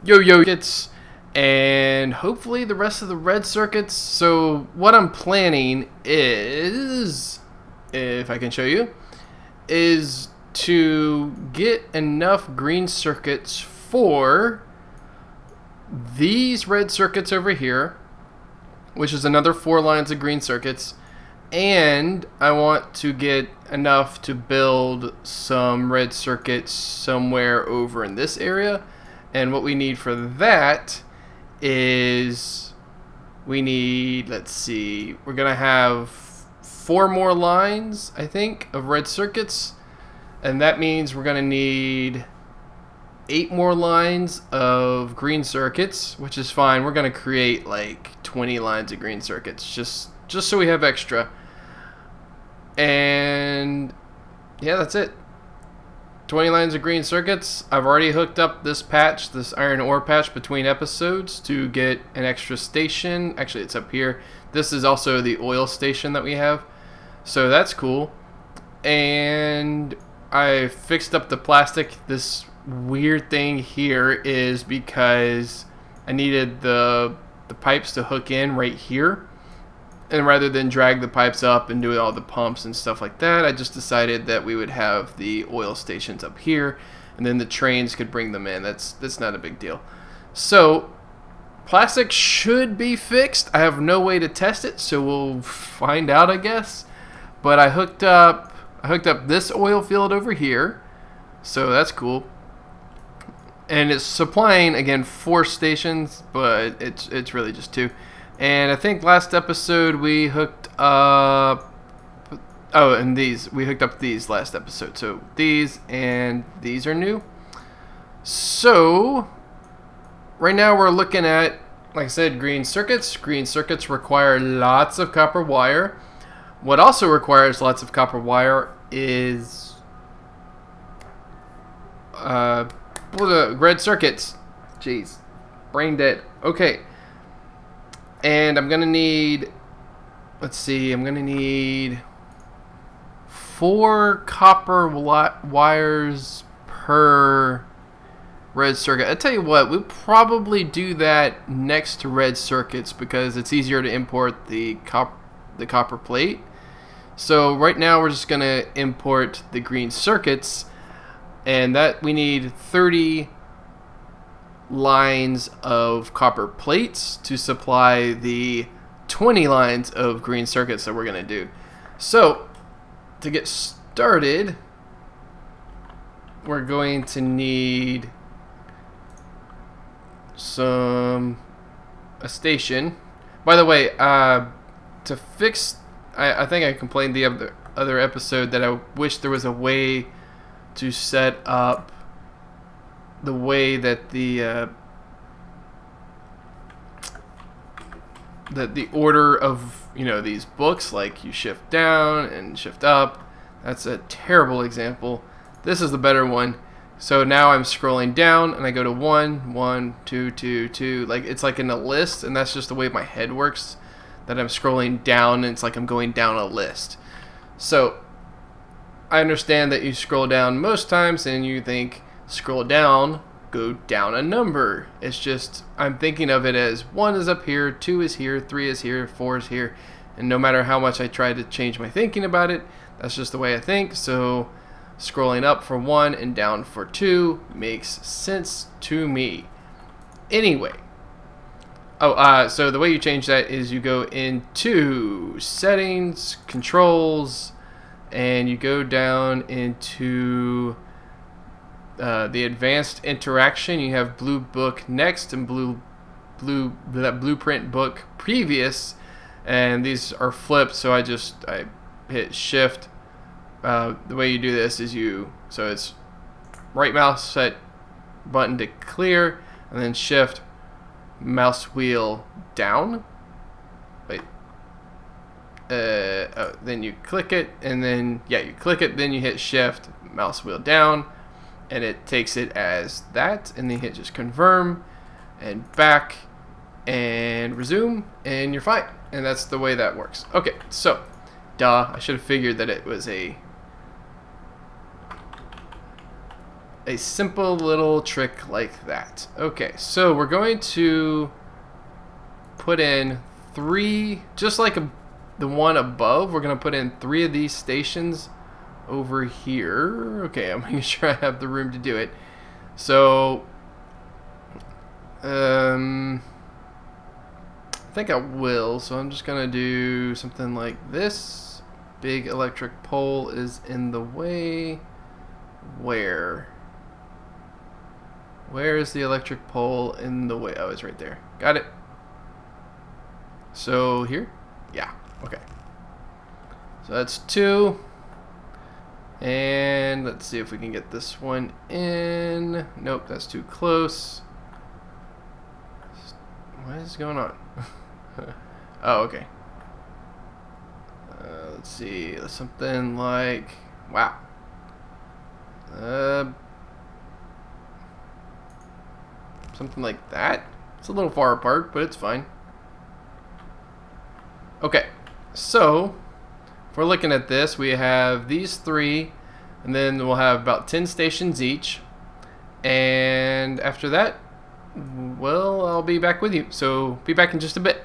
yo circuits and hopefully the rest of the red circuits. So what I'm planning is, if I can show you, is to get enough green circuits for these red circuits over here, which is another 4 lines of green circuits, and I want to get enough to build some red circuits somewhere over in this area. And what we need for that is we need, let's see, we're gonna have 4 more lines, I think, of red circuits, and that means we're gonna need 8 more lines of green circuits, which is fine. We're gonna create like 20 lines of green circuits just so we have extra. And yeah, that's it. 20 lines of green circuits. I've already hooked up this patch, this iron ore patch between episodes to get an extra station. Actually, it's up here. This is also the oil station that we have, so that's cool. And I fixed up the plastic. This weird thing here is because I needed the pipes to hook in right here, and rather than drag the pipes up and do all the pumps and stuff like that, I just decided that we would have the oil stations up here, and then the trains could bring them in. That's not a big deal. So plastic should be fixed. I have no way to test it, so we'll find out, I guess. But I hooked up this oil field over here, so that's cool. And it's supplying, again, 4 stations, but it's really just 2. And I think last episode we hooked up, oh, and we hooked up these last episode. So these and these are new. So right now we're looking at, like I said, green circuits. Green circuits require lots of copper wire. What also requires lots of copper wire is the red circuits. Jeez, brain dead. Okay. And I'm going to need, let's see, I'm going to need 4 copper wires per red circuit. I tell you what, we'll probably do that next to red circuits because it's easier to import the copper plate. So right now we're just going to import the green circuits, and that we need 30 lines of copper plates to supply the 20 lines of green circuits that we're going to do. So to get started, we're going to need a station. By the way, to fix, I think I complained the other episode that I wish there was a way to set up the way that the order of, these books, like you shift down and shift up. That's a terrible example. This is the better one. So now I'm scrolling down and I go to 1, 1, 2, 2, 2. Like it's like in a list, and that's just the way my head works. That I'm scrolling down and it's like I'm going down a list. So I understand that you scroll down most times and you think scroll down, go down a number. It's just, I'm thinking of it as 1 is up here, 2 is here, 3 is here, 4 is here. And no matter how much I try to change my thinking about it, that's just the way I think. So scrolling up for 1 and down for 2 makes sense to me. Anyway. So the way you change that is you go into settings, controls, and you go down into the advanced interaction. You have blue book next and blueprint book previous, and these are flipped. So I hit shift. The way you do this is so it's right mouse set button to clear, and then shift mouse wheel down. Wait. Then you click it, and then you click it, then you hit shift mouse wheel down, and it takes it as that, and then hit just confirm and back and resume, and you're fine. And that's the way that works. Okay, so I should have figured that it was a simple little trick like that. Okay, so we're going to put in 3, just like the one above. We're going to put in 3 of these stations over here. Okay, I'm making sure I have the room to do it. So, I think I will. So I'm just going to do something like this. Big electric pole is in the way. Where is the electric pole in the way? Oh, it's right there. Got it. So here? Yeah. Okay. So that's 2. And let's see if we can get this one in. Nope, that's too close. What is going on? Oh, okay. Let's see. Something like... Wow. Something like that. It's a little far apart, but it's fine. Okay. So... if we're looking at this, we have these 3, and then we'll have about 10 stations each. And after that, well, I'll be back with you. So be back in just a bit.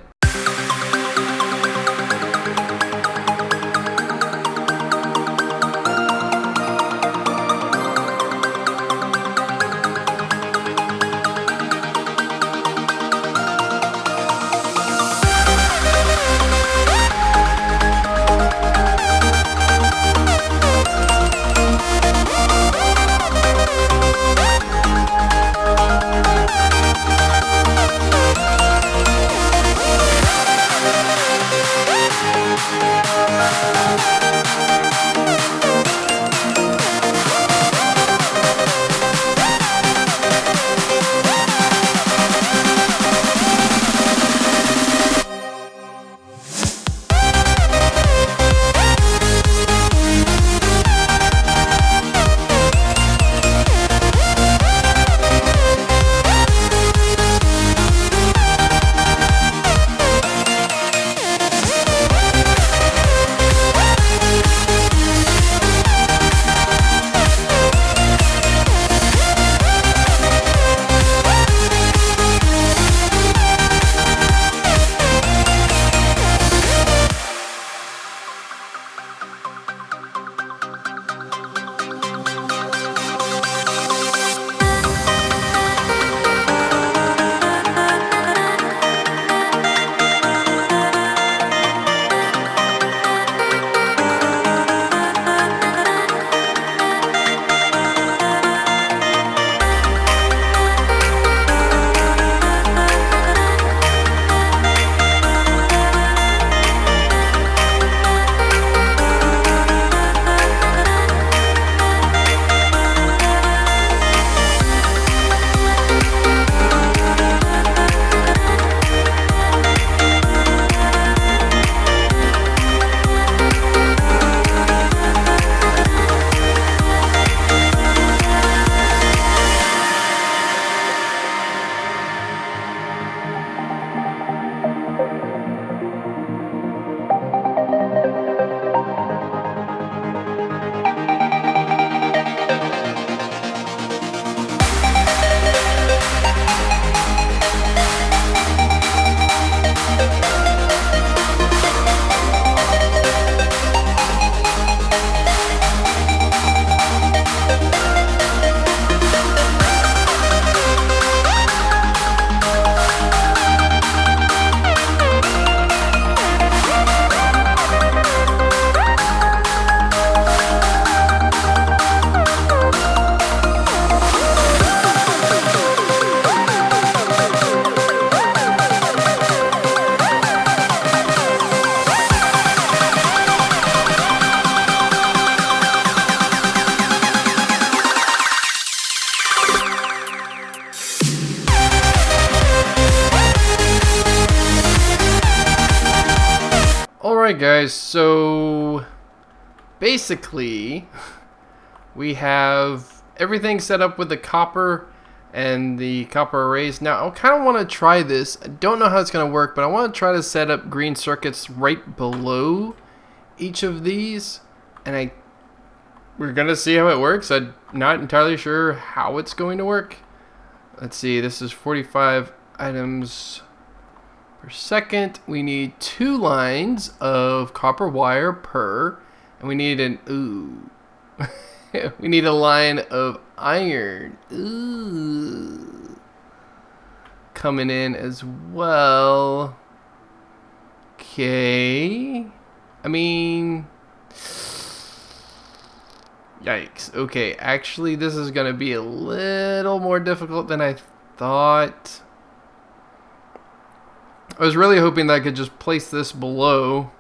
Alright guys, so basically we have everything set up with the copper and the copper arrays. Now I kind of want to try this. I don't know how it's going to work, but I want to try to set up green circuits right below each of these, and I we're gonna see how it works. I'm not entirely sure how it's going to work. Let's see, this is 45 items per second. We need 2 lines of copper wire per, and we need an we need a line of iron. Ooh. Coming in as well. Okay. I mean, yikes. Okay, actually this is going to be a little more difficult than I thought. I was really hoping that I could just place this below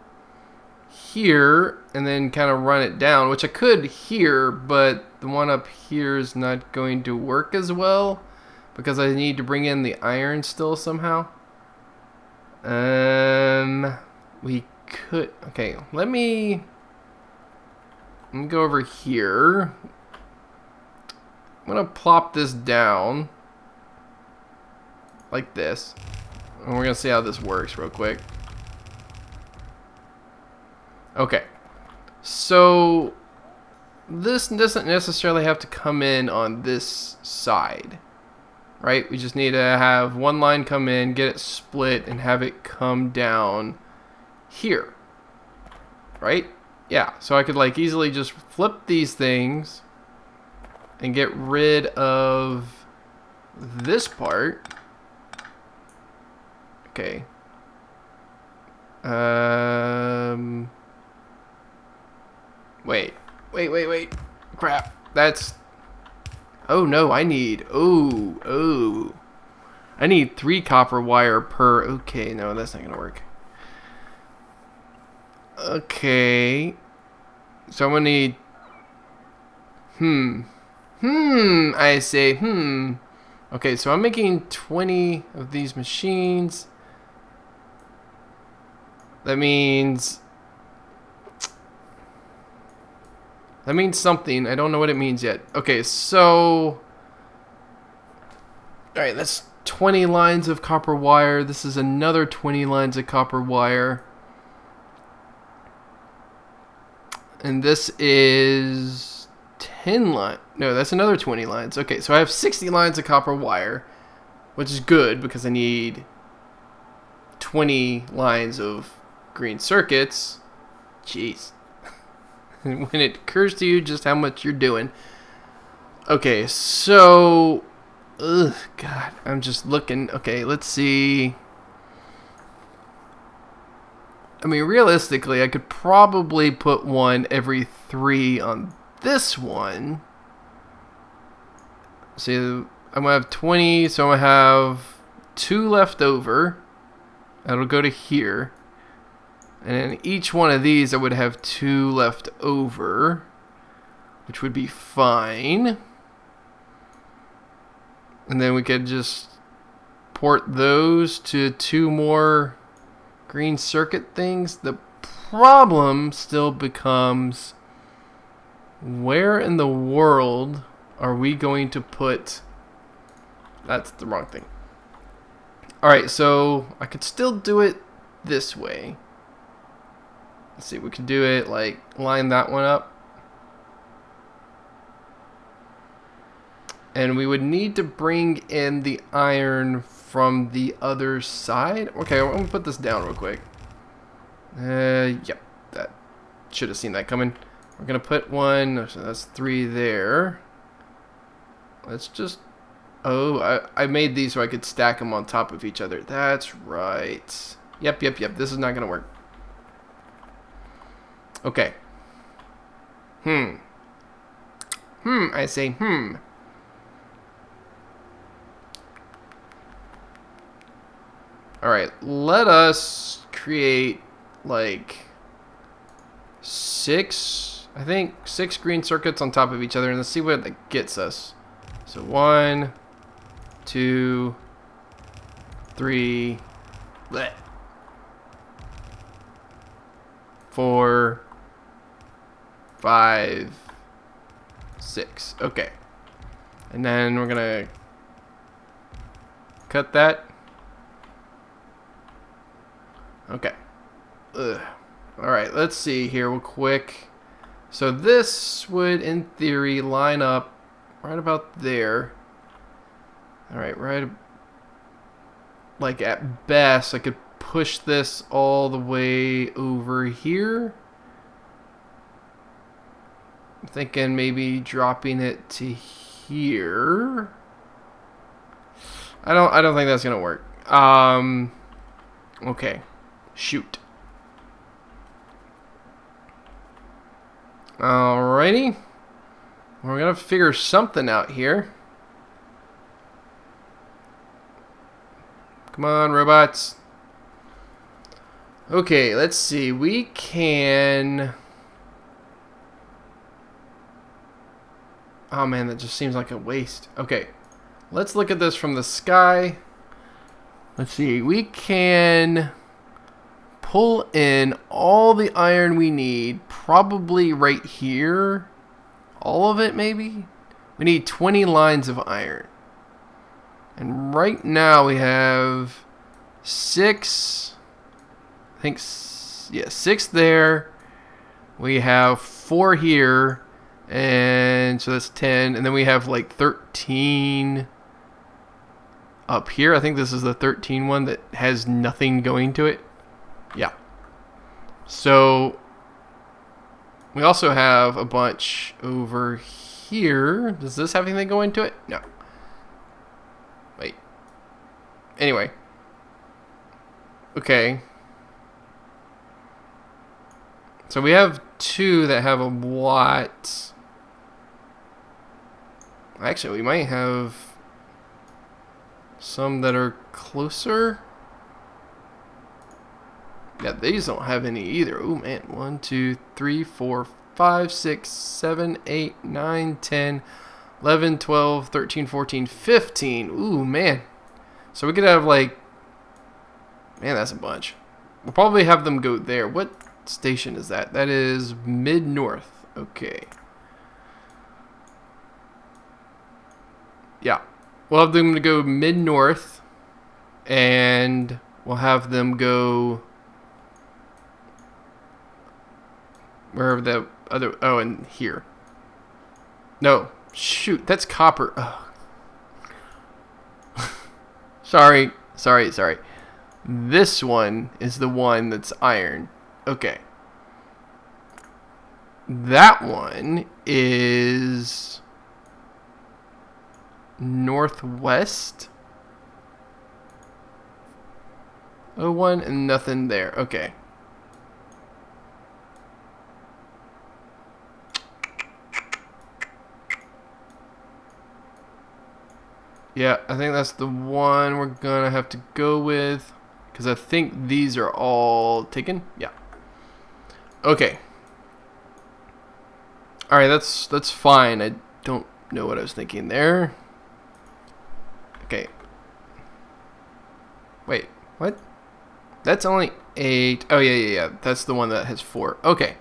here and then kind of run it down, which I could here, but the one up here is not going to work as well because I need to bring in the iron still somehow. We could, okay, let me go over here. I'm gonna plop this down like this, and we're gonna see how this works real quick. Okay, so this doesn't necessarily have to come in on this side, right? We just need to have one line come in, get it split, and have it come down here, right? Yeah, so I could like easily just flip these things and get rid of this part. Okay. Wait. Crap. That's... Oh no, I need... Oh. I need 3 copper wire per... Okay, no, that's not gonna work. Okay. So I'm gonna need... I say, Okay, so I'm making 20 of these machines. That means something. I don't know what it means yet. Okay, so... Alright, that's 20 lines of copper wire. This is another 20 lines of copper wire. And this is 10 lines. No, that's another 20 lines. Okay, so I have 60 lines of copper wire, which is good because I need 20 lines of green circuits. Jeez. When it occurs to you just how much you're doing. Okay, so... Ugh, God, I'm just looking. Okay, let's see. I mean, realistically, I could probably put one every 3 on this one. See, I'm going to have 20, so I'm going to have 2 left over. That'll go to here. And in each one of these, I would have 2 left over, which would be fine. And then we could just port those to 2 more green circuit things. The problem still becomes, where in the world are we going to put... That's the wrong thing. Alright, so I could still do it this way. Let's see, we could do it like line that one up. And we would need to bring in the iron from the other side. Okay, I'm going to put this down real quick. Yep, that should have seen that coming. We're going to put one, so that's 3 there. Let's just... Oh, I made these so I could stack them on top of each other. That's right. Yep. This is not going to work. Okay. I say, Alright, let us create like 6, I think 6 green circuits on top of each other, and let's see what that gets us. So 1, 2, 3, 4, 5, 6. Okay. And then we're gonna cut that. Okay. Alright, let's see here real quick. So this would, in theory, line up right about there. Alright, right. Like at best, I could push this all the way over here. I'm thinking maybe dropping it to here. I don't think that's gonna work. Okay. Shoot. Alrighty. We're gonna figure something out here. Come on, robots. Okay, let's see. We can... Oh man, that just seems like a waste. Okay, let's look at this from the sky. Let's see. We can pull in all the iron we need, probably right here. All of it, maybe? We need 20 lines of iron. And right now we have 6. I think, yeah, 6 there. We have 4 here. And so that's 10. And then we have like 13 up here. I think this is the 13 one that has nothing going to it. Yeah. So we also have a bunch over here. Does this have anything going to it? No. Wait. Anyway. Okay. So we have 2 that have a lot. Actually, we might have some that are closer. Yeah, these don't have any either. Oh man, 1, 2, 3, 4, 5, 6, 7, 8, 9, 10, 11, 12, 13, 14, 15. Ooh man. So we could have like, man, that's a bunch. We'll probably have them go there. What station is that? That is mid-north. Okay. Yeah. We'll have them to go mid-north. And we'll have them go wherever the other... Oh, and here. No. Shoot. That's copper. Sorry. This one is the one that's iron. Okay. That one is northwest. 01 and nothing there. Okay. Yeah, I think that's the one we're gonna have to go with, because I think these are all taken. Yeah. Okay. All right, that's fine. I don't know what I was thinking there. Okay. Wait, what? That's only 8. Oh yeah. That's the one that has 4. Okay.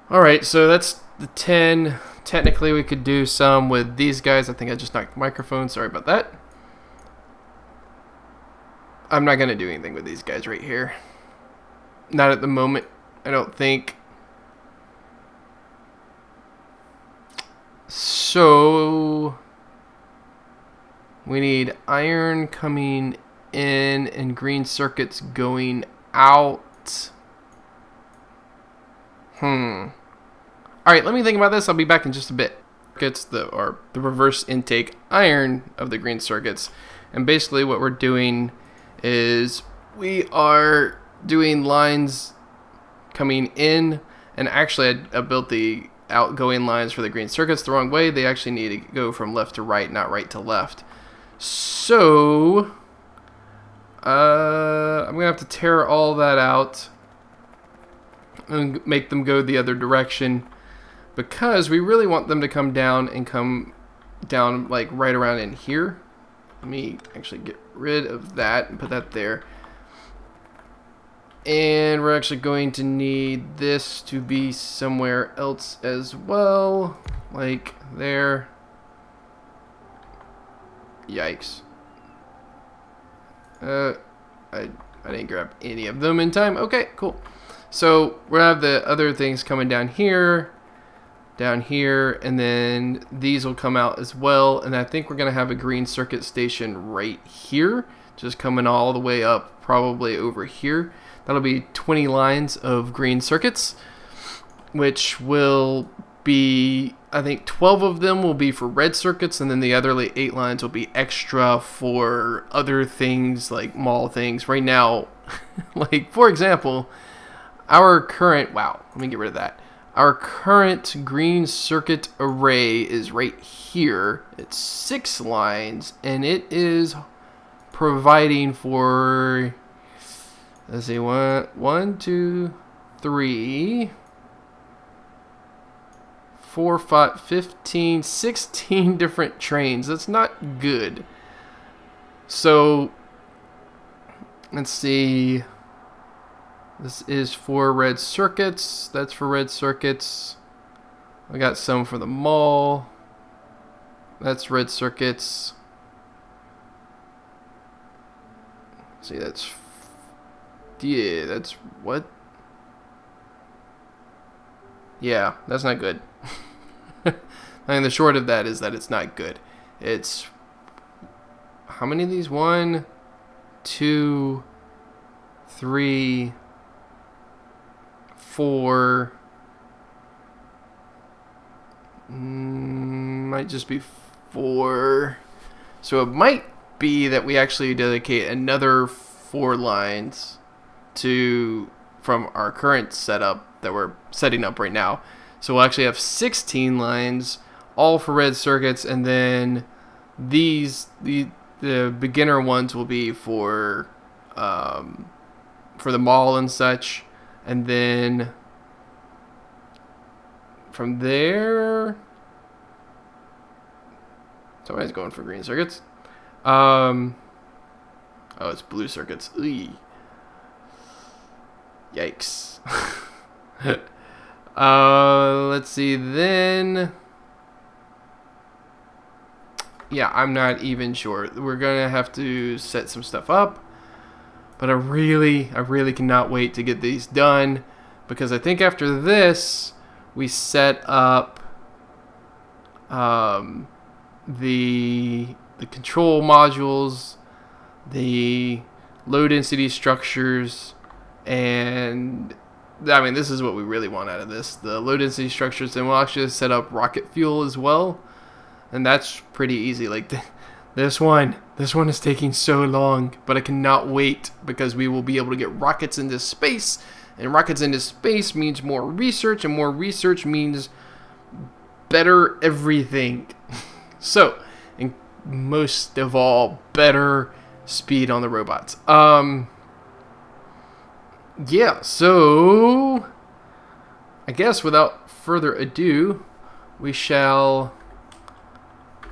All right, so that's the 10. Technically, we could do some with these guys. I think I just knocked the microphone. Sorry about that. I'm not going to do anything with these guys right here. Not at the moment, I don't think. So we need iron coming in and green circuits going out. Alright, let me think about this. I'll be back in just a bit. It's the reverse intake iron of the green circuits. And basically what we're doing is we are doing lines coming in, and actually I built the outgoing lines for the green circuits the wrong way. They actually need to go from left to right, not right to left. So I'm gonna have to tear all that out and make them go the other direction, because we really want them to come down and come down like right around in here. Let me actually get rid of that and put that there. And we're actually going to need this to be somewhere else as well, like there. Yikes. I didn't grab any of them in time. Okay, cool. So we'll have the other things coming down here, and then these will come out as well. And I think we're going to have a green circuit station right here, just coming all the way up, probably over here. That'll be 20 lines of green circuits, which will be, I think 12 of them will be for red circuits, and then the other 8 lines will be extra for other things like mall things. Right now, like for example, our current, wow, let me get rid of that. Our current green circuit array is right here. It's 6 lines, and it is providing for, let's see, 1, 2, 3, 4, 5, 15, 16 different trains. That's not good. So, let's see. This is for red circuits. That's for red circuits. I got some for the mall. That's red circuits. See, that's... yeah, that's... what? Yeah, that's not good. I mean, the short of that is that it's not good. It's... how many of these? 1, 2, 3... 4, might just be 4. So it might be that we actually dedicate another 4 lines to from our current setup that we're setting up right now. So we'll actually have 16 lines, all for red circuits, and then these the beginner ones will be for the mall and such. And then from there, somebody's going for green circuits. Oh, it's blue circuits. Eey. Yikes. Let's see then. Yeah, I'm not even sure. We're gonna have to set some stuff up. But I really cannot wait to get these done, because I think after this we set up the control modules, the low density structures, and I mean, this is what we really want out of this, the low density structures. And we'll actually set up rocket fuel as well, and that's pretty easy. Like this one is taking so long, but I cannot wait, because we will be able to get rockets into space, and rockets into space means more research, and more research means better everything. So, and most of all, better speed on the robots. Yeah, so I guess without further ado, we shall,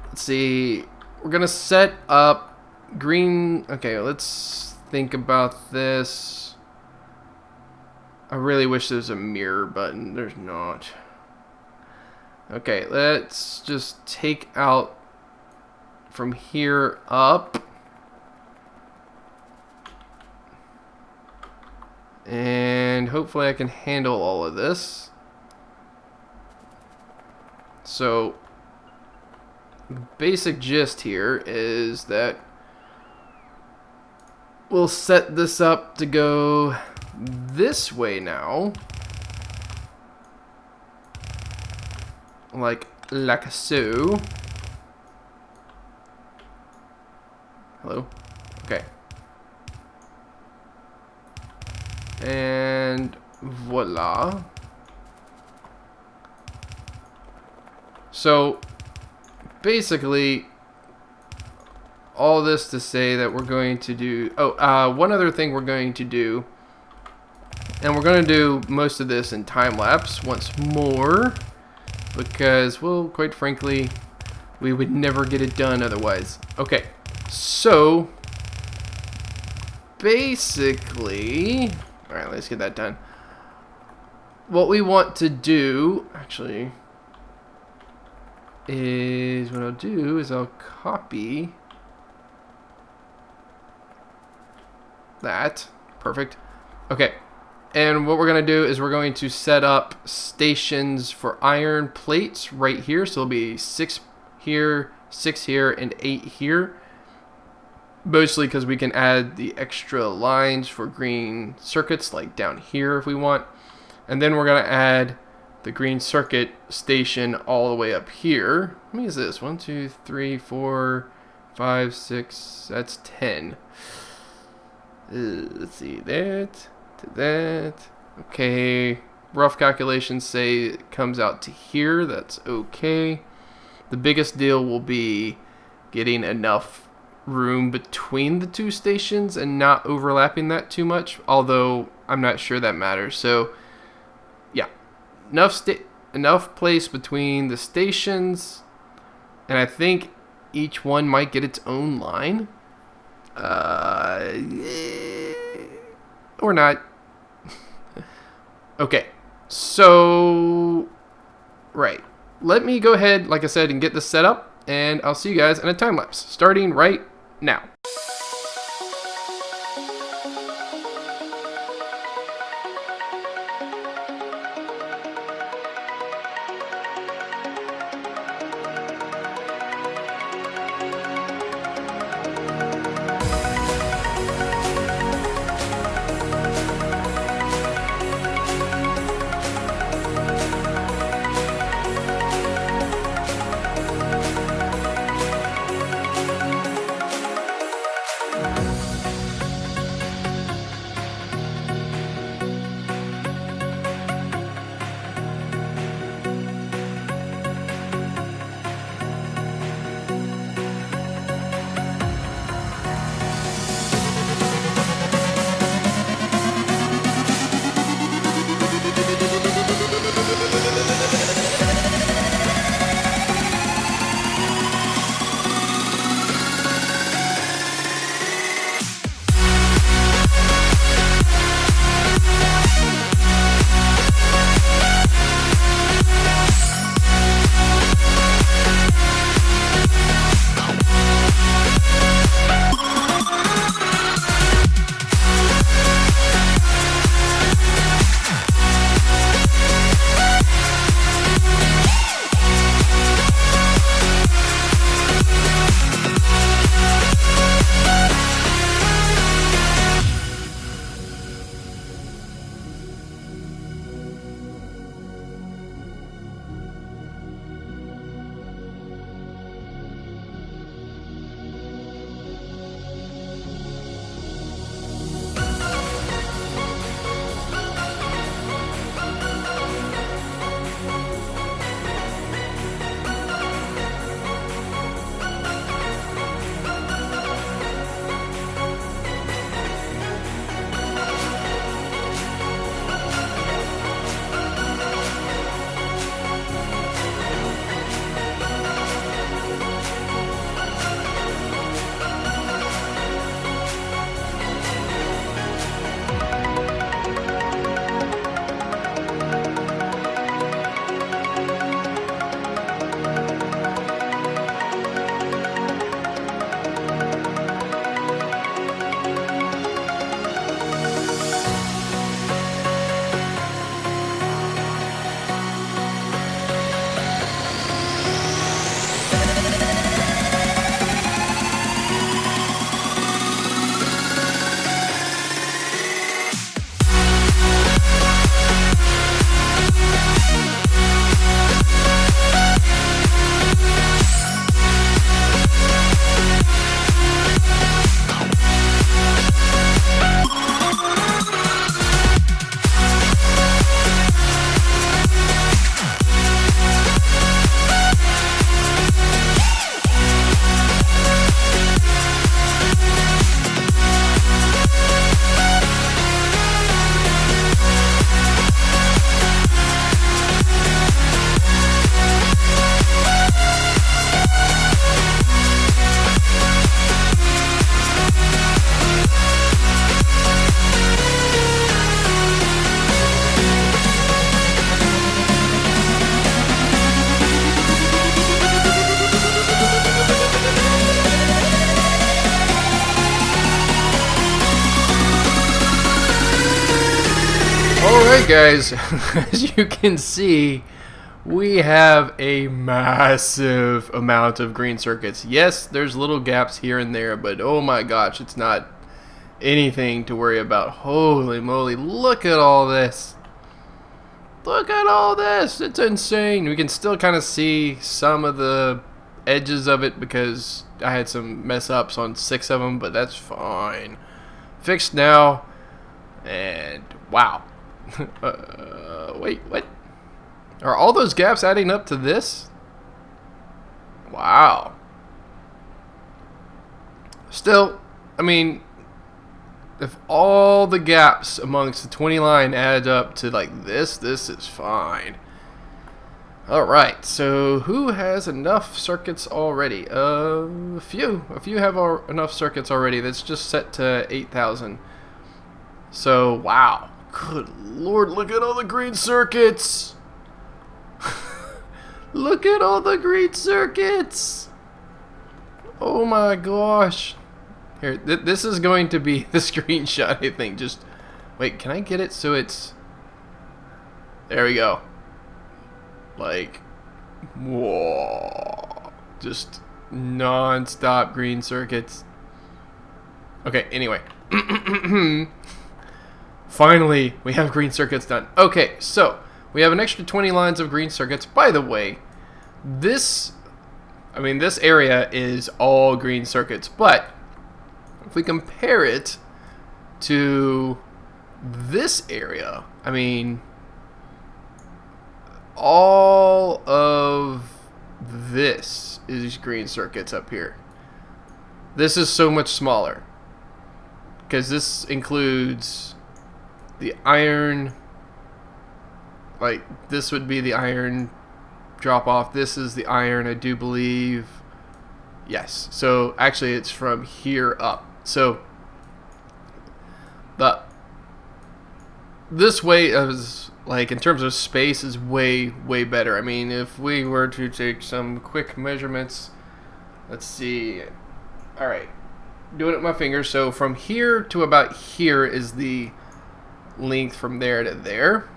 let's see, we're going to set up green. Okay, let's think about this. I really wish there was a mirror button. There's not. Okay, let's just take out from here up. And hopefully I can handle all of this. So, basic gist here is that we'll set this up to go this way now, like so. Hello. Okay. And voila. So basically, all this to say that we're going to do, one other thing we're going to do, and we're going to do most of this in time lapse once more, because, well, quite frankly, we would never get it done otherwise. Okay, so basically, all right, let's get that done. What we want to do, actually, is what I'll do is I'll copy that. Perfect. Okay. And what we're going to do is we're going to set up stations for iron plates right here. So it'll be 6 here, 6 here, and 8 here. Mostly because we can add the extra lines for green circuits like down here if we want. And then we're going to add the green circuit station all the way up here. How many is this? 1, 2, 3, 4, 5, 6. That's 10. Let's see, that to that. Okay, rough calculations say it comes out to here. That's okay. The biggest deal will be getting enough room between the two stations and not overlapping that too much, although I'm not sure that matters. So yeah, enough place between the stations, and I think each one might get its own line. Or not. Okay, so right, let me go ahead, like I said, and get this set up, and I'll see you guys in a time lapse starting right now. Alright guys, as you can see, we have a massive amount of green circuits. Yes, there's little gaps here and there, but oh my gosh, it's not anything to worry about. Holy moly, look at all this. Look at all this. It's insane. We can still kind of see some of the edges of it because I had some mess ups on 6 of them, but that's fine. Fixed now. And wow. Wait, what? Are all those gaps adding up to this? Wow. Still, I mean, if all the gaps amongst the 20 line add up to like this is fine. Alright, so who has enough circuits already? A few have enough circuits already. That's just set to 8,000. So, wow. Good lord, look at all the green circuits! Look at all the green circuits! Oh my gosh. Here, this is going to be the screenshot, I think. Just, wait, can I get it so it's... There we go. Like, whoa. Just non-stop green circuits. Okay, anyway. Finally, we have green circuits done. Okay, so we have an extra 20 lines of green circuits. By the way, this area is all green circuits, but if we compare it to this area, I mean, all of this is green circuits up here. This is so much smaller because this includes the iron, like this would be the iron drop off. This is the iron, I do believe. Yes, so actually it's from here up. So this way is, like, in terms of space, is way better. I mean, if we were to take some quick measurements, let's see. All right, doing it with my fingers. So from here to about here is the length from there to there.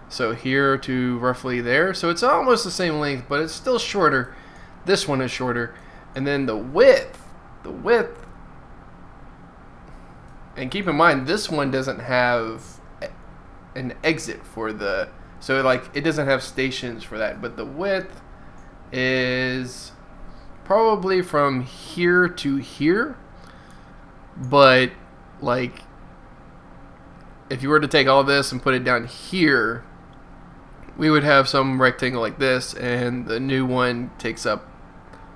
So here to roughly there. So it's almost the same length, but it's still shorter. This one is shorter. And then the width, and keep in mind this one doesn't have an exit for the, so like it doesn't have stations for that, but the width is probably from here to here. But like if you were to take all this and put it down here, we would have some rectangle like this, and the new one takes up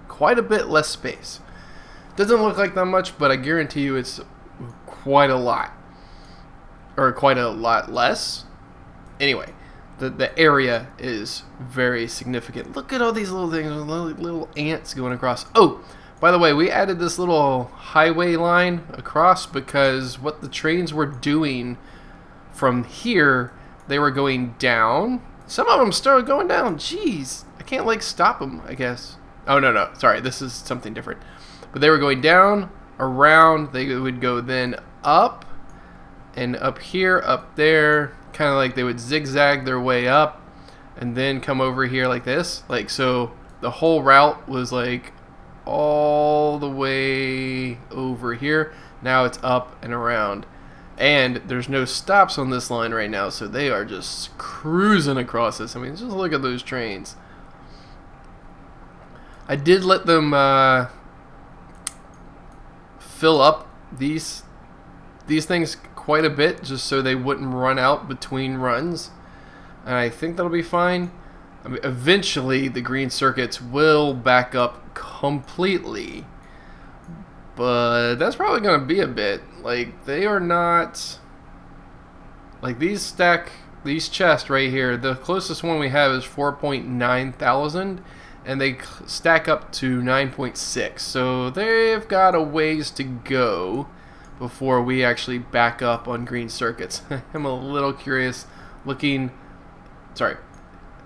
quite a bit less space. Doesn't look like that much, but I guarantee you it's quite a lot, or quite a lot less. Anyway, the area is very significant. Look at all these little things, little ants going across. Oh, by the way, we added this little highway line across because what the trains were doing from here, they were going down. Some of them started going down. Jeez, I can't like stop them, I guess. Oh no, sorry, this is something different. But they were going down, around, they would go then up, and up here, up there, kind of like they would zigzag their way up, and then come over here like this. Like, so the whole route was like all the way over here. Now it's up and around. And there's no stops on this line right now, so they are just cruising across this. I mean, just look at those trains. I did let them fill up these things quite a bit just so they wouldn't run out between runs, and I think that'll be fine. I mean, eventually the green circuits will back up completely, but that's probably going to be a bit. Like, they are not, like, these chests right here, the closest one we have is 4.9 thousand, and they stack up to 9.6, so they've got a ways to go before we actually back up on green circuits. I'm a little curious looking, sorry,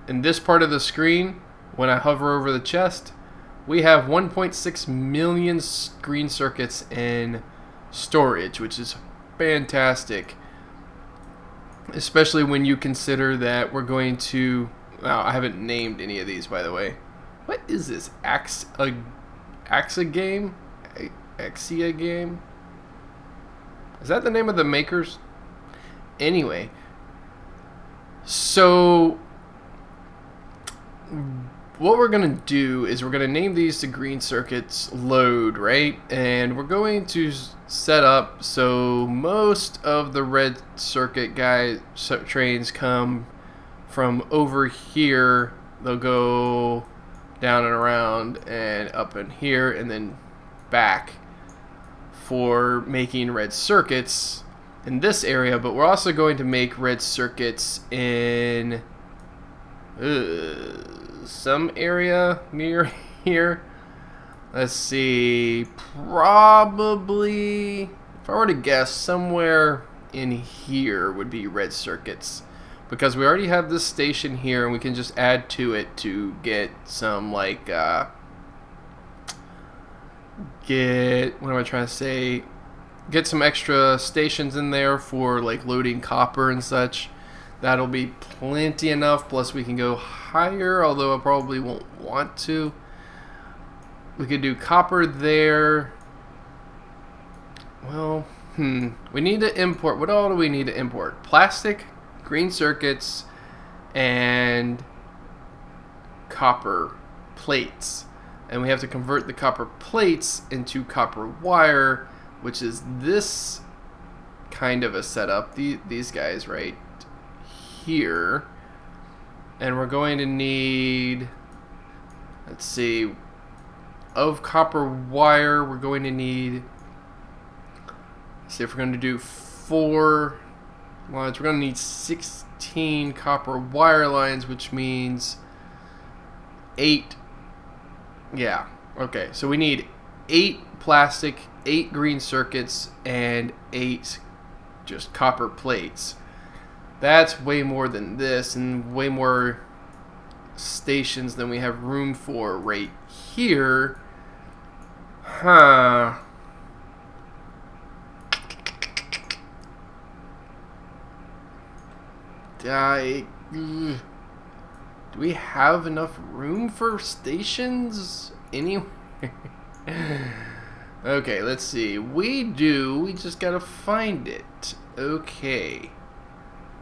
in this part of the screen, when I hover over the chest, we have 1.6 million green circuits in storage, which is fantastic. especially when you consider that we're going to... Wow, I haven't named any of these, by the way. What is this? Axa game? Axia game? Is that the name of the makers? Anyway. So... what we're going to do is we're going to name these to green circuits load, right? And we're going to set up so most of the red circuit trains come from over here. They'll go down and around and up in here and then back for making red circuits in this area. But we're also going to make red circuits in some area near here. Let's see, probably, if I were to guess, somewhere in here would be red circuits, because we already have this station here and we can just add to it to get some, like, what am I trying to say, get some extra stations in there for like loading copper and such. That'll be plenty enough, plus we can go higher, although I probably won't want to. We could do copper there. Well, we need to import, what all do we need to import? Plastic, green circuits, and copper plates. And we have to convert the copper plates into copper wire, which is this kind of a setup. These guys right here. And we're going to need, let's see, of copper wire, we're going to need, let's see, if we're going to do 4 lines, we're going to need 16 copper wire lines, which means 8. Yeah, okay, so we need 8 plastic, 8 green circuits, and 8 just copper plates. That's way more than this, and way more stations than we have room for right here. Huh. Do we have enough room for stations anywhere? Okay, let's see. We do. We just gotta find it. Okay.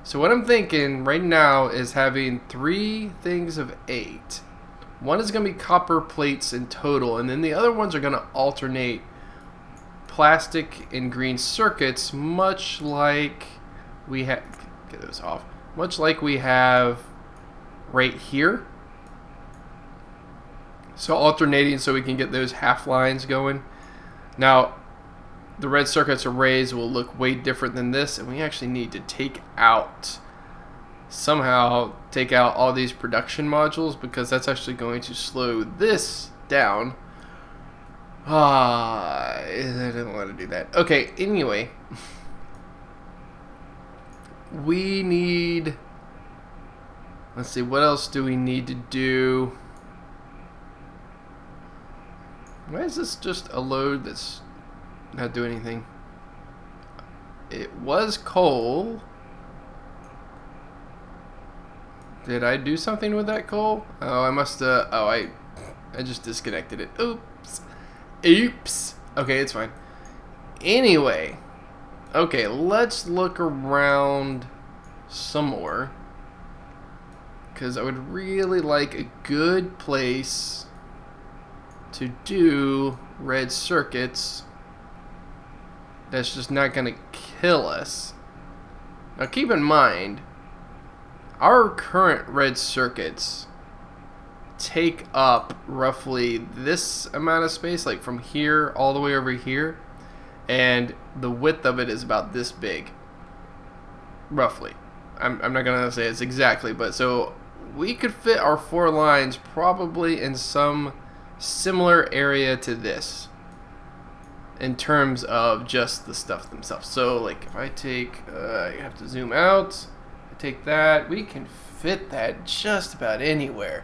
So what I'm thinking right now is having 3 things of 8. One is going to be copper plates in total, and then the other ones are going to alternate plastic and green circuits, much like we have, get those off, much like we have right here. So alternating so we can get those half lines going. Now, the red circuits arrays will look way different than this, and we actually need to somehow take out all these production modules, because that's actually going to slow this down. I didn't want to do that. Okay, anyway, we need, let's see, what else do we need to do? Why is this just a load that's not doing anything? It was coal. Did I do something with that coal? Oh, I must have. Oh, I just disconnected it. Oops. Oops. Okay, it's fine. Anyway. Okay, let's look around some more, because I would really like a good place to do red circuits that's just not going to kill us. Now keep in mind, our current red circuits take up roughly this amount of space, like from here all the way over here, and the width of it is about this big, roughly. I'm not going to say it's exactly, but so we could fit our 4 lines probably in some similar area to this in terms of just the stuff themselves. So like if I take, you have to zoom out, I take that, we can fit that just about anywhere.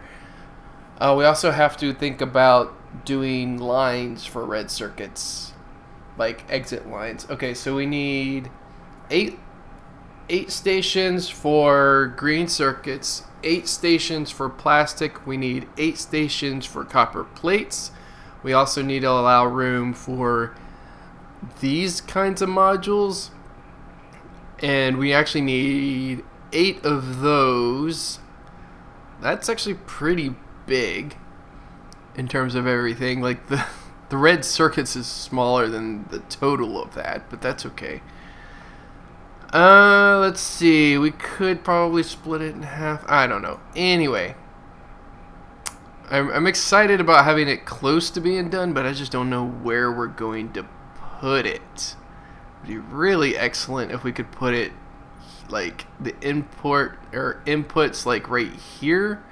We also have to think about doing lines for red circuits, like exit lines. Okay, so we need 8 8 stations for green circuits, 8 stations for plastic. We need 8 stations for copper plates. We also need to allow room for these kinds of modules. And we actually need 8 of those. That's actually pretty big in terms of everything. Like the red circuits is smaller than the total of that, but that's okay. Let's see. We could probably split it in half. I don't know. Anyway, I'm excited about having it close to being done, but I just don't know where we're going to put it. It'd be really excellent if we could put it like the input or inputs like right here,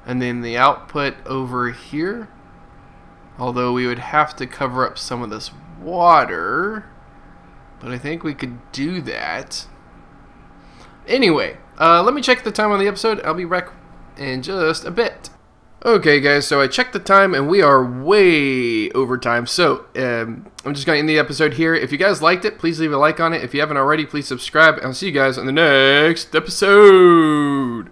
and then the output over here. Although we would have to cover up some of this water, but I think we could do that. Anyway, let me check the time on the episode. I'll be back in just a bit. Okay, guys, so I checked the time, and we are way over time. So, I'm just going to end the episode here. If you guys liked it, please leave a like on it. If you haven't already, please subscribe. And I'll see you guys on the next episode.